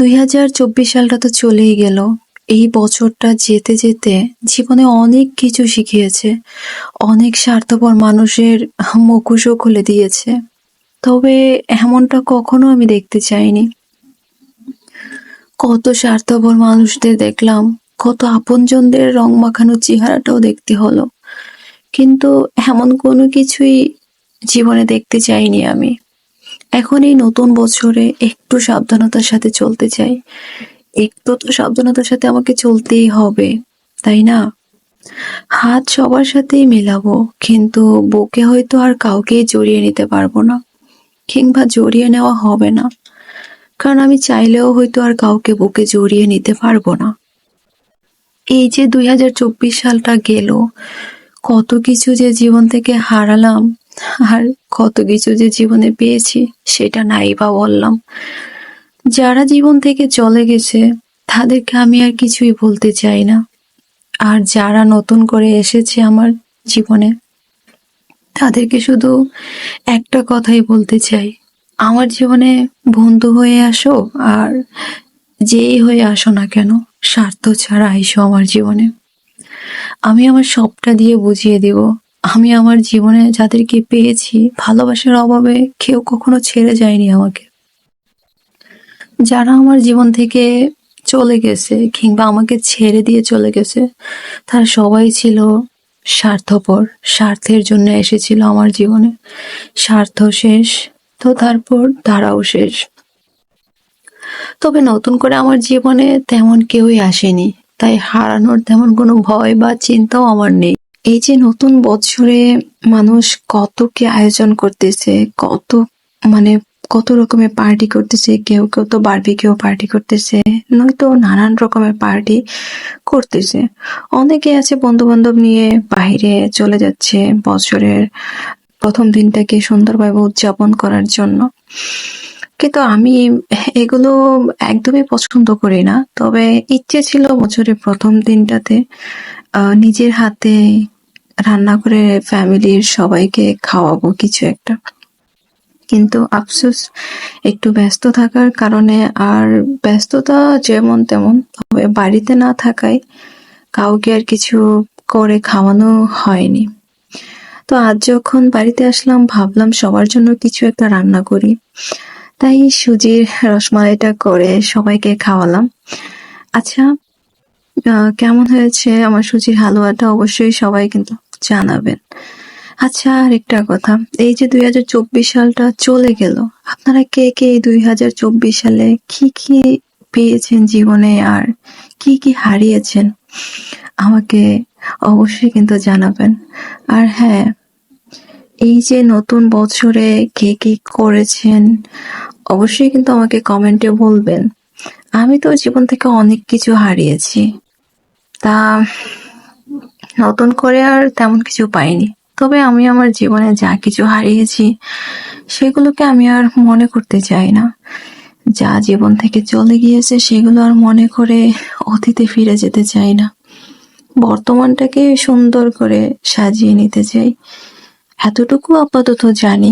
2024 সালটা তো চলেই গেল। এই বছরটা যেতে যেতে জীবনে অনেক কিছু শিখিয়েছে। অনেক স্বার্থপর মানুষের মুখোশও খুলে দিয়েছে। তবে এমনটা কখনো আমি দেখতে চাইনি। কত স্বার্থপর মানুষদের দেখলাম, কত আপনজনদের রং মাখানো চেহারাটাও দেখতে হলো। কিন্তু এমন কোনো কিছুই জীবনে দেখতে চাইনি আমি। এখন এই নতুন বছরে একটু সাবধানতার সাথে চলতে চাই। একটু তো সাবধানতার সাথে আমাকে চলতেই হবে, তাই না? হাত সবার সাথেই মেলাবো, কিন্তু বুকে হয়তো আর কাউকেই জড়িয়ে নিতে পারবো না, কিংবা জড়িয়ে নেওয়া হবে না, কারণ আমি চাইলেও হয়তো আর কাউকে বুকে জড়িয়ে নিতে পারবো না। এই যে 2024 সালটা গেল, কত কিছু যে জীবন থেকে হারালাম, আর কত কিছু যে জীবনে পেয়েছি সেটা নাই বা বললাম। যারা জীবন থেকে চলে গেছে তাদেরকে আমি আর কিছুই বলতে চাই না। আর যারা নতুন করে এসেছে আমার জীবনে, তাদেরকে শুধু একটা কথাই বলতে চাই, আমার জীবনে বন্ধু হয়ে আসো, আর যেই হয়ে আসো না কেন, স্বার্থ ছাড়া আইসো আমার জীবনে। আমি আমার সবটা দিয়ে বুঝিয়ে দিব। আমি আমার জীবনে যাদেরকে পেয়েছি, ভালোবাসার অভাবে কেউ কখনো ছেড়ে যায়নি আমাকে। যারা আমার জীবন থেকে চলে গেছে কিংবা আমাকে ছেড়ে দিয়ে চলে গেছে, তারা সবাই ছিল স্বার্থপর। স্বার্থের জন্য এসেছিল আমার জীবনে। স্বার্থ শেষ, তো তারপর তারাও শেষ। তবে নতুন করে আমার জীবনে তেমন কেউই আসেনি, তাই হারানোর তেমন কোনো ভয় বা চিন্তাও আমার নেই। এই যে নতুন বছরে মানুষ কত কি আয়োজন করতেছে, কত মানে কত রকমের পার্টি করতেছে, কেউ কেউ তো বারবিকিউ পার্টি করতেছে, নয়তো নানান রকমের পার্টি করতেছে। অনেকে আছে বন্ধু বান্ধব নিয়ে বাইরে চলে যাচ্ছে বছরের প্রথম দিনটাকে সুন্দরভাবে উদযাপন করার জন্য। কিন্তু আমি এগুলো একদমই পছন্দ করি না। তবে ইচ্ছে ছিল বছরের প্রথম দিনটাতে নিজের হাতে রান্না করে ফ্যামিলির সবাইকে খাওয়াবো কিছু একটা। কিন্তু আফসোস, একটু ব্যস্ত থাকার কারণে, আর ব্যস্ততা যেমন তেমন, তবে বাড়িতে না থাকায় কাউকে আর কিছু করে খাওয়ানো হয়নি। তো আজ যখন বাড়িতে আসলাম, ভাবলাম সবার জন্য কিছু একটা রান্না করি। তাই সুজির রসমালাইটা করে সবাইকে খাওয়ালাম। আচ্ছা, কেমন হয়েছে আমার সুজির হালুয়াটা অবশ্যই সবাই কিন্তু জানাবেন। আচ্ছা, আরেকটা কথা, এই যে 2024 সালটা চলে গেল, আপনারা কে কে এই 2024 সালে কি কি পেয়েছেন জীবনে, আর কি কি হারিয়েছেন, আমাকে অবশ্যই কিন্তু জানাবেন। আর হ্যাঁ, এই যে নতুন বছরে কে কি করেছেন, অবশ্যই কিন্তু আমাকে কমেন্টে বলবেন। আমি তো জীবন থেকে অনেক কিছু হারিয়েছি, তা নতুন করে আর তেমন কিছু পাইনি। তবে আমি আমার জীবনে যা কিছু হারিয়েছি সেগুলোকে আমি আর মনে করতে চাই না। যা জীবন থেকে চলে গিয়েছে সেগুলো আর মনে করে অতীতে ফিরে যেতে চাই না। বর্তমানটাকে সুন্দর করে সাজিয়ে নিতে চাই। এতটুকু আপাতত জানি,